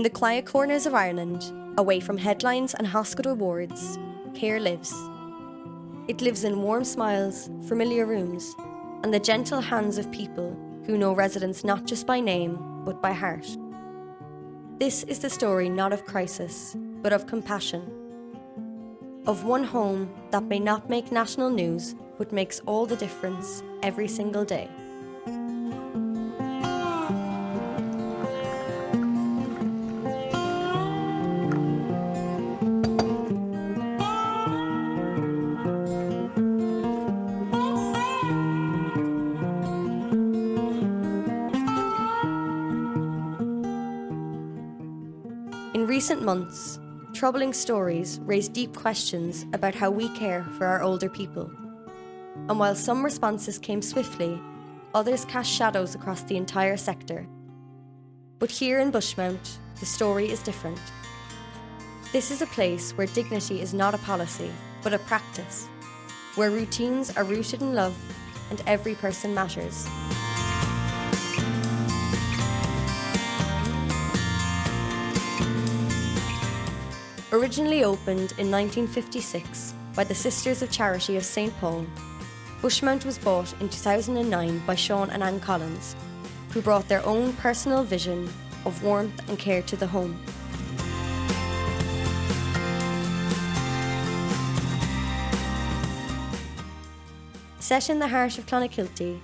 the quiet corners of Ireland, away from headlines and hospital wards, care lives. It lives in warm smiles, familiar rooms, and the gentle hands of people who know residents not just by name, but by heart. This is the story not of crisis, but of compassion. Of one home that may not make national news, but makes all the difference every single day. In recent months, troubling stories raise deep questions about how we care for our older people. And while some responses came swiftly, others cast shadows across the entire sector. But here in Bushmount, the story is different. This is a place where dignity is not a policy, but a practice, where routines are rooted in love and every person matters. Originally opened in 1956 by the Sisters of Charity of St. Paul, Bushmount was bought in 2009 by Sean and Anne Collins, who brought their own personal vision of warmth and care to the home. Set in the heart of Clonakilty,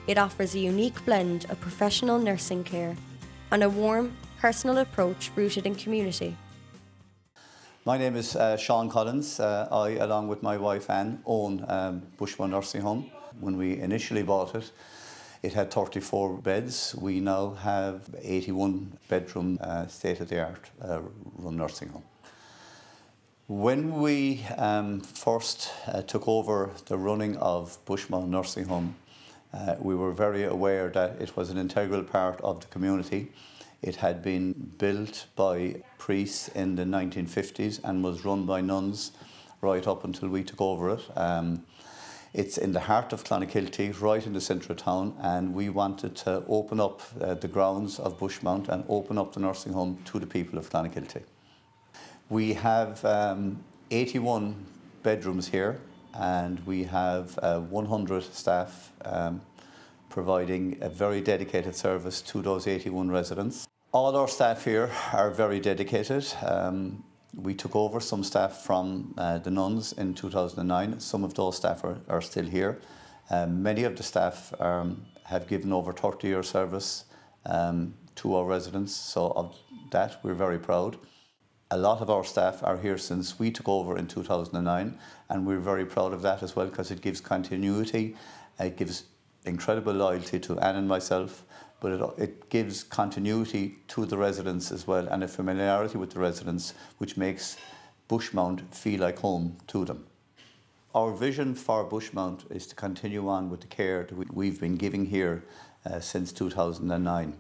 it offers a unique blend of professional nursing care and a warm, personal approach rooted in community. My name is Sean Collins. I, along with my wife Anne, own Bushmount Nursing Home. When we initially bought it, it had 34 beds. We now have 81 bedroom state-of-the-art run nursing home. When we first took over the running of Bushmount Nursing Home, we were very aware that it was an integral part of the community. It had been built by priests in the 1950s and was run by nuns right up until we took over it. It's in the heart of Clonakilty, right in the centre of town, and we wanted to open up the grounds of Bushmount and open up the nursing home to the people of Clonakilty. We have 81 bedrooms here, and we have 100 staff providing a very dedicated service to those 81 residents. All our staff here are very dedicated. We took over some staff from the nuns in 2009. Some of those staff are still here. Many of the staff have given over 30-year service to our residents, so of that we're very proud. A lot of our staff are here since we took over in 2009, and we're very proud of that as well, because it gives continuity, it gives incredible loyalty to Anne and myself, but it gives continuity to the residents as well, and a familiarity with the residents, which makes Bushmount feel like home to them. Our vision for Bushmount is to continue on with the care that we've been giving here since 2009.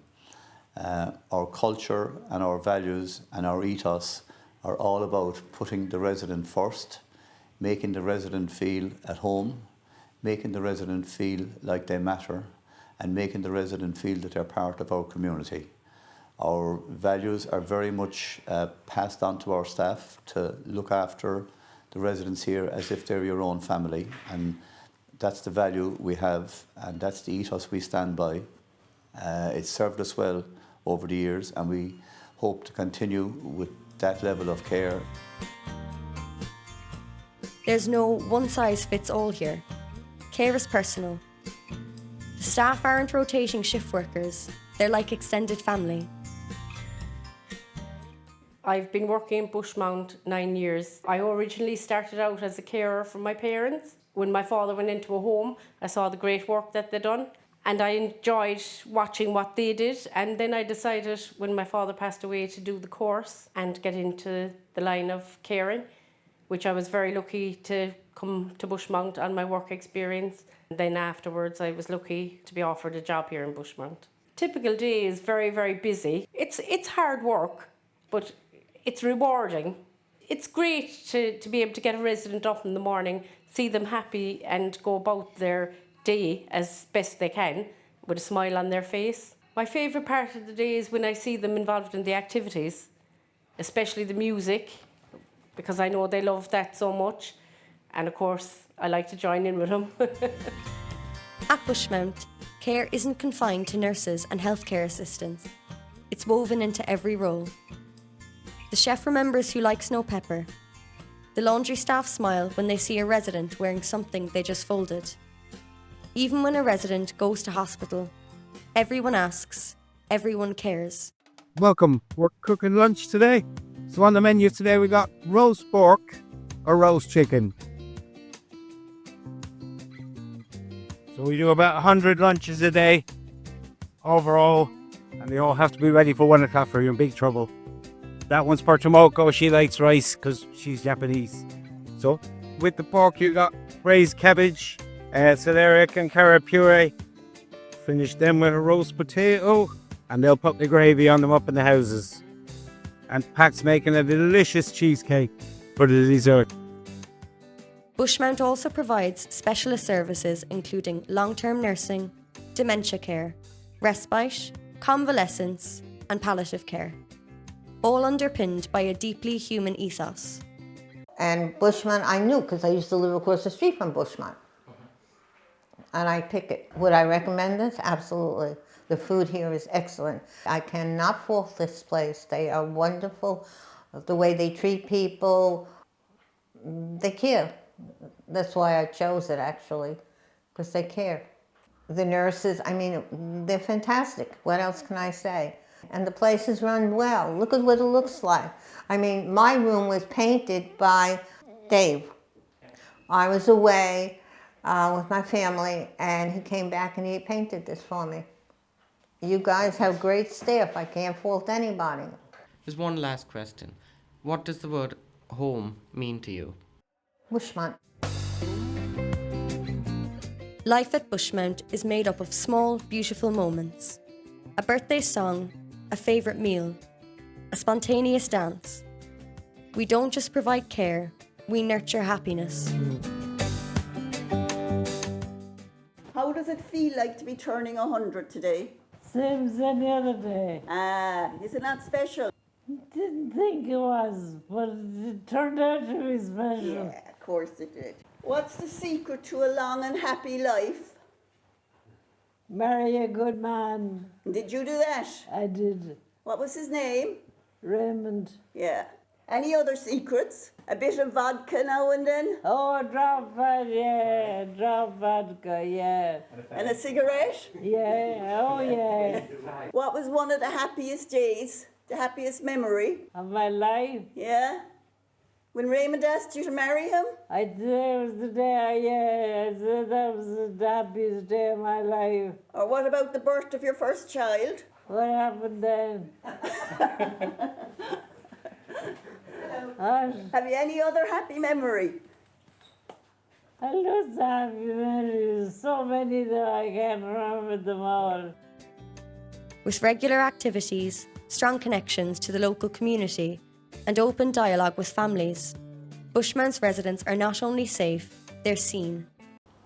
Our culture and our values and our ethos are all about putting the resident first, making the resident feel at home, making the resident feel like they matter, and making the resident feel that they're part of our community. Our values are very much passed on to our staff to look after the residents here as if they're your own family, and that's the value we have, and that's the ethos we stand by. It's served us well over the years, and we hope to continue with that level of care. There's no one-size-fits-all here. Care is personal. The staff aren't rotating shift workers, they're like extended family. I've been working in Bushmount 9 years. I originally started out as a carer for my parents. When my father went into a home, I saw the great work that they'd done, and I enjoyed watching what they did. And then I decided, when my father passed away, to do the course and get into the line of caring, which I was very lucky to come to Bushmount on my work experience. And then afterwards, I was lucky to be offered a job here in Bushmount. Typical day is very, very busy. It's hard work, but it's rewarding. It's great to be able to get a resident up in the morning, see them happy and go about their day as best they can with a smile on their face. My favourite part of the day is when I see them involved in the activities, especially the music, because I know they love that so much. And of course, I like to join in with them. At Bushmount, care isn't confined to nurses and healthcare assistants. It's woven into every role. The chef remembers who likes no pepper. The laundry staff smile when they see a resident wearing something they just folded. Even when a resident goes to hospital, everyone asks, everyone cares. Welcome. We're cooking lunch today. So on the menu today we got roast pork or roast chicken. So we do about 100 lunches a day overall, and they all have to be ready for 1 o'clock or you're in big trouble. That one's for Tomoko. She likes rice because she's Japanese. So with the pork you got braised cabbage, celeriac and carrot puree. Finish them with a roast potato, and they'll put the gravy on them up in the houses. And Pat's making a delicious cheesecake for the dessert. Bushmount also provides specialist services including long-term nursing, dementia care, respite, convalescence, and palliative care, all underpinned by a deeply human ethos. And Bushmount, I knew because I used to live across the street from Bushmount. And I pick it. Would I recommend this? Absolutely. The food here is excellent. I cannot fault this place. They are wonderful. The way they treat people, they care. That's why I chose it, actually, because they care. The nurses, I mean, they're fantastic. What else can I say? And the place is run well. Look at what it looks like. I mean, my room was painted by Dave. I was away with my family, and he came back and he painted this for me. You guys have great staff. I can't fault anybody. There's one last question. What does the word home mean to you? Bushmount. Life at Bushmount is made up of small, beautiful moments. A birthday song, a favourite meal, a spontaneous dance. We don't just provide care, we nurture happiness. How does it feel like to be turning 100 today? Same as any other day. Isn't that special? Didn't think it was, but it turned out to be special. Yeah, of course it did. What's the secret to a long and happy life? Marry a good man. Did you do that? I did. What was his name? Raymond. Yeah. Any other secrets? A bit of vodka now and then? Oh, drop vodka, yeah. And a cigarette? Yeah, oh yeah. What was one of the happiest days? The happiest memory? Of my life. Yeah? When Raymond asked you to marry him? I said it was the day, I said that was the happiest day of my life. Or what about the birth of your first child? What happened then? What? Have you any other happy memory? I love happy memories, so many that I can't remember them all. With regular activities, strong connections to the local community, and open dialogue with families, Bushmount's residents are not only safe, they're seen.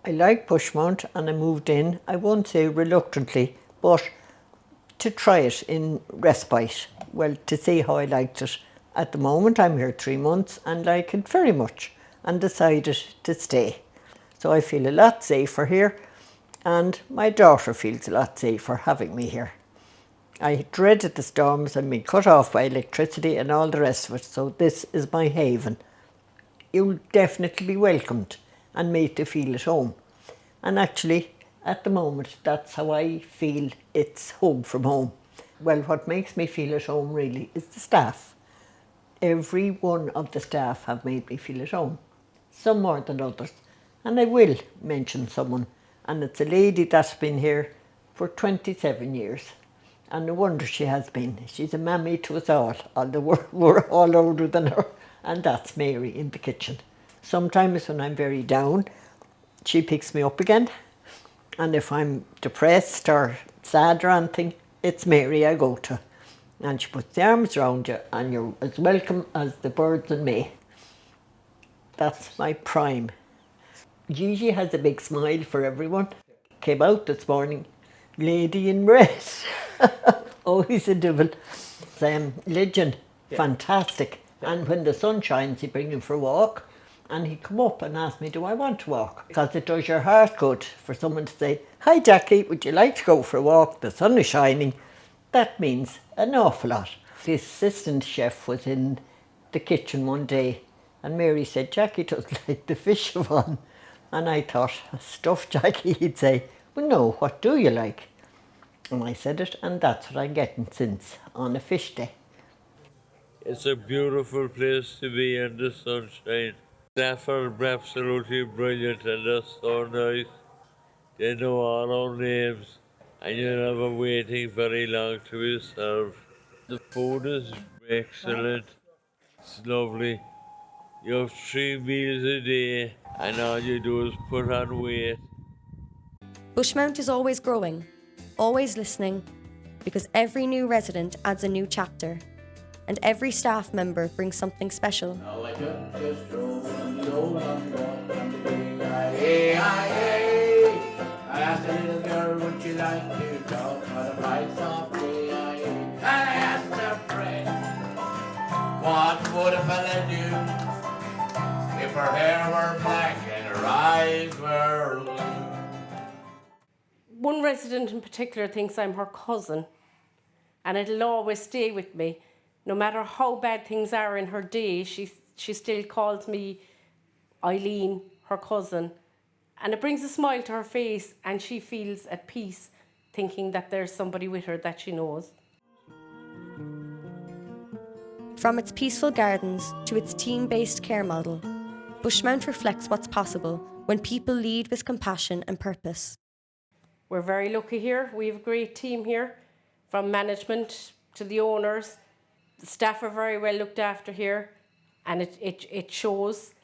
I like Bushmount and I moved in, I won't say reluctantly, but to try it in respite, well, to see how I liked it. At the moment I'm here 3 months and like it very much and decided to stay. So I feel a lot safer here and my daughter feels a lot safer having me here. I dreaded the storms and being cut off by electricity and all the rest of it, so this is my haven. You'll definitely be welcomed and made to feel at home. And actually, at the moment, that's how I feel it's home from home. Well, what makes me feel at home really is the staff. Every one of the staff have made me feel at home, some more than others. And I will mention someone, and it's a lady that's been here for 27 years. And no wonder she has been. She's a mammy to us all, although we're all older than her. And that's Mary in the kitchen. Sometimes when I'm very down, she picks me up again. And if I'm depressed or sad or anything, it's Mary I go to. And she puts the arms around you and you're as welcome as the birds in May. That's my prime. Gigi has a big smile for everyone. Came out this morning, lady in red. Oh, he's a devil. Legend, fantastic. And when the sun shines, he bring him for a walk. And he'd come up and ask me, do I want to walk? Because it does your heart good for someone to say, hi Jackie, would you like to go for a walk? The sun is shining. That means an awful lot. The assistant chef was in the kitchen one day and Mary said, Jackie doesn't like the fish Yvonne. And I thought, stuff Jackie, he'd say, well no, what do you like? And I said it, and that's what I'm getting since on a fish day. It's a beautiful place to be in the sunshine. Staff are absolutely brilliant and they're so nice. They know all our names and you're never waiting very long to be served. The food is excellent. It's lovely. You have 3 meals a day and all you do is put on weight. Bushmount is always growing, always listening, because every new resident adds a new chapter, and every staff member brings something special. I asked a little girl, would you like to talk for the price of tea? And I asked a friend, what would a fella do if her hair were black and her eyes were blue? One resident in particular thinks I'm her cousin, and it'll always stay with me. No matter how bad things are in her day, she still calls me Eileen, her cousin. And it brings a smile to her face and she feels at peace thinking that there's somebody with her that she knows. From its peaceful gardens to its team-based care model, Bushmount reflects what's possible when people lead with compassion and purpose. We're very lucky here. We have a great team here, from management to the owners. The staff are very well looked after here, and it shows.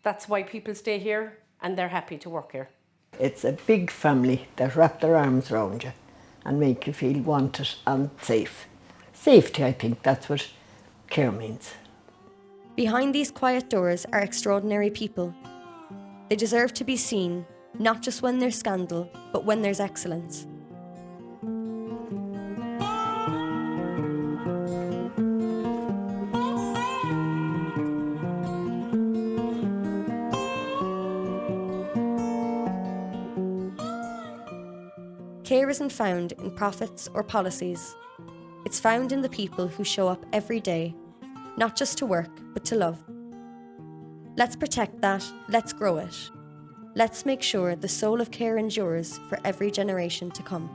That's why people stay here and they're happy to work here. It's a big family that wrap their arms around you and make you feel wanted and safe. Safety, I think, that's what care means. Behind these quiet doors are extraordinary people. They deserve to be seen, not just when there's scandal, but when there's excellence. Care isn't found in profits or policies. It's found in the people who show up every day, not just to work, but to love. Let's protect that, let's grow it. Let's make sure the soul of care endures for every generation to come.